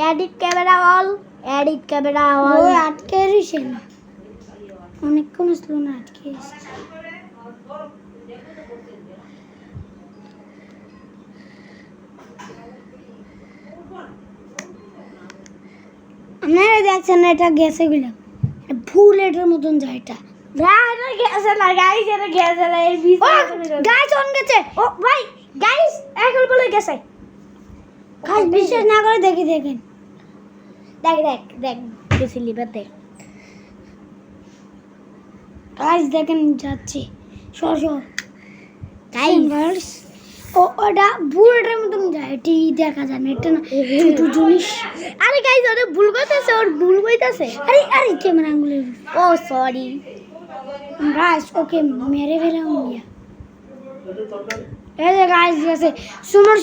Edit camera all, edit camera all. ওই আটকে রইছে না, অনেকক্ষণ আসলো না, আটকে রইছে। আপনারা দেখছেন না, এটা গেছে গুলো ফুল এটার মতন যায় এটা। না এটা গেছে না গাইস, এটা গেছে না এই ও গাইস অন গেছে, ও ভাই গাইস এখন বলে গেছে। গাইস বিশ্বাস না করে দেখি দেখেন। দেখ দেখ দেখ গেছে লিভার দেখ। গাইস দেখেন যাচ্ছে সর সর গাইস ও ওটা বুলেটের মতন যায়, এটি দেখা যায় না, এটা না ছোট জিনিস। আরে গাইস ওরে ভুল কইতাছে, ওর ভুল কইতাছে। আরে আরে ক্যামেরা আঙ্গুলে ও সরি গাইস, ওকে মেরে ফেলাম গিয়া। এই যে গাইস গেছে সুমর